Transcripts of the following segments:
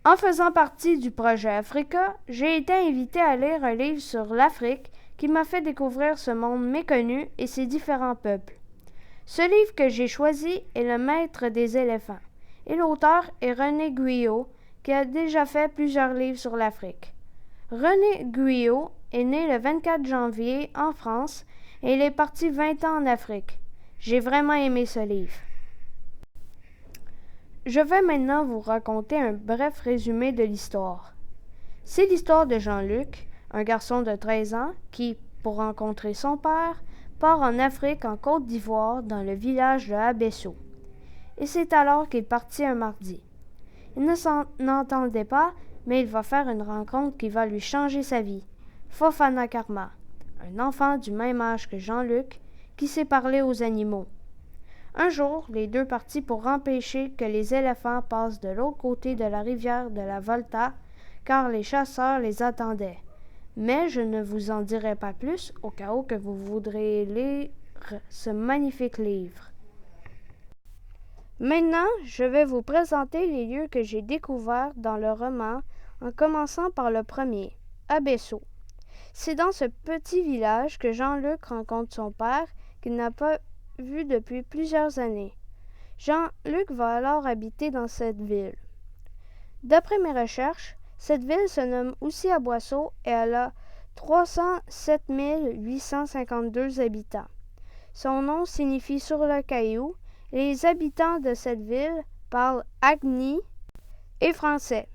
En faisant partie du projet Africa, j'ai été invité à lire un livre sur l'Afrique qui m'a fait découvrir ce monde méconnu et ses différents peuples. Ce livre que j'ai choisi est Le Maître des éléphants, et l'auteur est René Guyot, qui a déjà fait plusieurs livres sur l'Afrique. René Guyot est né le 24 janvier en France et il est parti 20 ans en Afrique. J'ai vraiment aimé ce livre. Je vais maintenant vous raconter un bref résumé de l'histoire. C'est l'histoire de Jean-Luc, un garçon de 13 ans qui, pour rencontrer son père, part en Afrique en Côte d'Ivoire dans le village de Abesso. Et c'est alors qu'il partit un mardi. Il ne s'en entendait pas, mais il va faire une rencontre qui va lui changer sa vie. Fofana Karma, un enfant du même âge que Jean-Luc, qui sait parler aux animaux. Un jour, les deux partirent pour empêcher que les éléphants passent de l'autre côté de la rivière de la Volta, car les chasseurs les attendaient. Mais je ne vous en dirai pas plus, au cas où que vous voudrez lire ce magnifique livre. Maintenant, je vais vous présenter les lieux que j'ai découverts dans le roman, en commençant par le premier, Abesso. C'est dans ce petit village que Jean-Luc rencontre son père, qu'il n'a pas vu depuis plusieurs années. Jean-Luc va alors habiter dans cette ville. D'après mes recherches, cette ville se nomme aussi Aboisso et elle a 307 852 habitants. Son nom signifie sur le caillou et les habitants de cette ville parlent agni et français.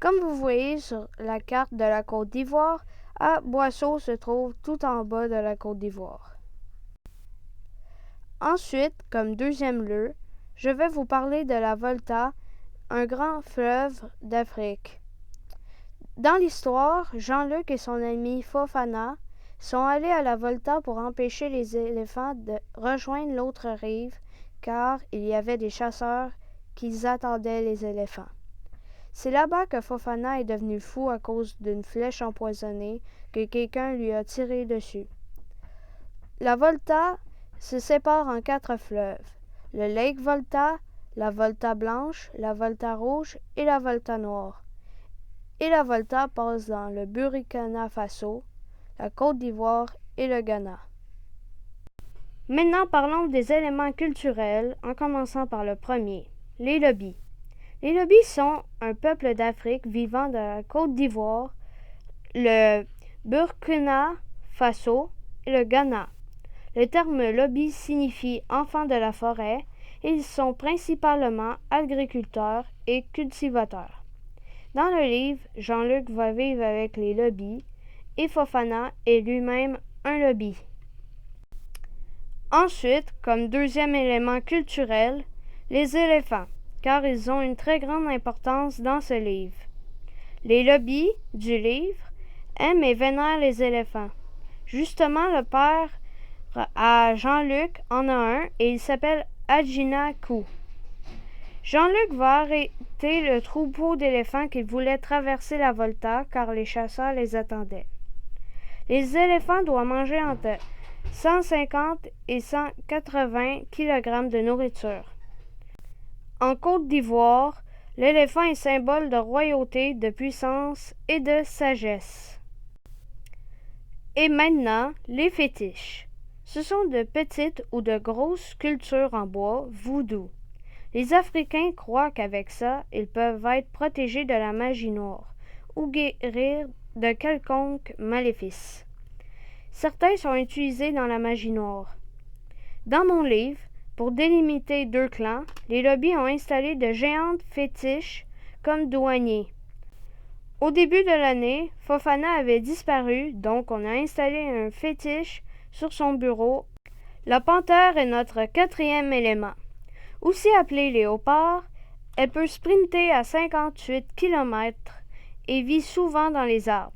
Comme vous voyez sur la carte de la Côte d'Ivoire, Aboisso se trouve tout en bas de la Côte d'Ivoire. Ensuite, comme deuxième lieu, je vais vous parler de la Volta, un grand fleuve d'Afrique. Dans l'histoire, Jean-Luc et son ami Fofana sont allés à la Volta pour empêcher les éléphants de rejoindre l'autre rive, car il y avait des chasseurs qui attendaient les éléphants. C'est là-bas que Fofana est devenu fou à cause d'une flèche empoisonnée que quelqu'un lui a tirée dessus. La Volta se sépare en 4 fleuves, le Lake Volta, la Volta blanche, la Volta rouge et la Volta noire. Et la Volta passe dans le Burkina Faso, la Côte d'Ivoire et le Ghana. Maintenant parlons des éléments culturels, en commençant par le premier, les Lobis. Les Lobis sont un peuple d'Afrique vivant de la Côte d'Ivoire, le Burkina Faso et le Ghana. Le terme Lobi signifie enfant de la forêt et ils sont principalement agriculteurs et cultivateurs. Dans le livre, Jean-Luc va vivre avec les Lobis et Fofana est lui-même un Lobi. Ensuite, comme deuxième élément culturel, les éléphants, car ils ont une très grande importance dans ce livre. Les Lobis du livre aiment et vénèrent les éléphants. Justement, le père à Jean-Luc en a un et il s'appelle Adjina Kou. Jean-Luc va arrêter le troupeau d'éléphants qui voulait traverser la Volta car les chasseurs les attendaient. Les éléphants doivent manger entre 150 et 180 kg de nourriture. En Côte d'Ivoire, l'éléphant est symbole de royauté, de puissance et de sagesse. Et maintenant, les fétiches. Ce sont de petites ou de grosses sculptures en bois voodoo. Les Africains croient qu'avec ça, ils peuvent être protégés de la magie noire ou guérir de quelconque maléfice. Certains sont utilisés dans la magie noire. Dans mon livre, pour délimiter 2 clans, les Lobis ont installé de géantes fétiches comme douaniers. Au début de l'année, Fofana avait disparu, donc on a installé un fétiche sur son bureau. La panthère est notre 4e élément. Aussi appelée léopard, elle peut sprinter à 58 km et vit souvent dans les arbres.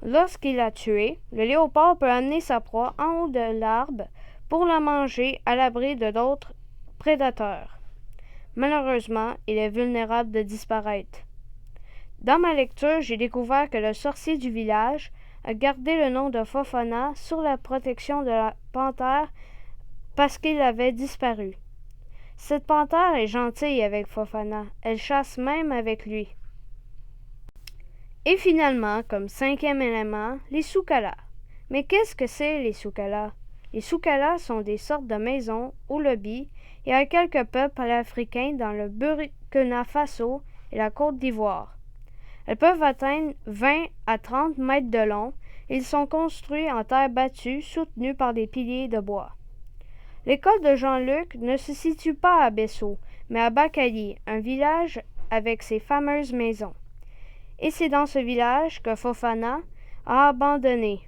Lorsqu'il a tué, le léopard peut amener sa proie en haut de l'arbre pour la manger à l'abri de d'autres prédateurs. Malheureusement, il est vulnérable de disparaître. Dans ma lecture, j'ai découvert que le sorcier du village a gardé le nom de Fofana sur la protection de la panthère parce qu'il avait disparu. Cette panthère est gentille avec Fofana, elle chasse même avec lui. Et finalement, comme cinquième élément, les soukala. Mais qu'est-ce que c'est les soukala? Les soukala sont des sortes de maisons ou lobbies et à quelques peuples africains dans le Burkina Faso et la Côte d'Ivoire. Elles peuvent atteindre 20 à 30 mètres de long et ils sont construits en terre battue soutenus par des piliers de bois. L'école de Jean-Luc ne se situe pas à Besso, mais à Bakali, un village avec ses fameuses maisons. Et c'est dans ce village que Fofana a abandonné.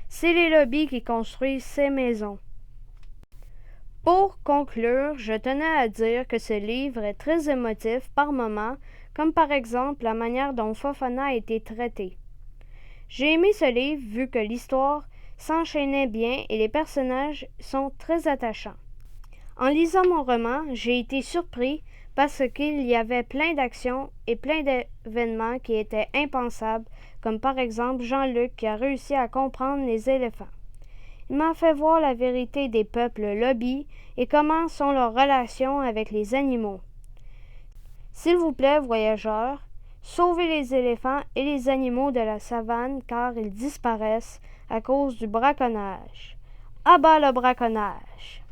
C'est les lobbies qui construisent ces maisons. Pour conclure, je tenais à dire que ce livre est très émotif par moments, comme par exemple la manière dont Fofana a été traité. J'ai aimé ce livre vu que l'histoire s'enchaînait bien et les personnages sont très attachants. En lisant mon roman, j'ai été surpris parce qu'il y avait plein d'actions et plein d'événements qui étaient impensables, comme par exemple Jean-Luc qui a réussi à comprendre les éléphants. Il m'a fait voir la vérité des peuples lobbies et comment sont leurs relations avec les animaux. S'il vous plaît, voyageurs, sauvez les éléphants et les animaux de la savane car ils disparaissent à cause du braconnage. À bas le braconnage!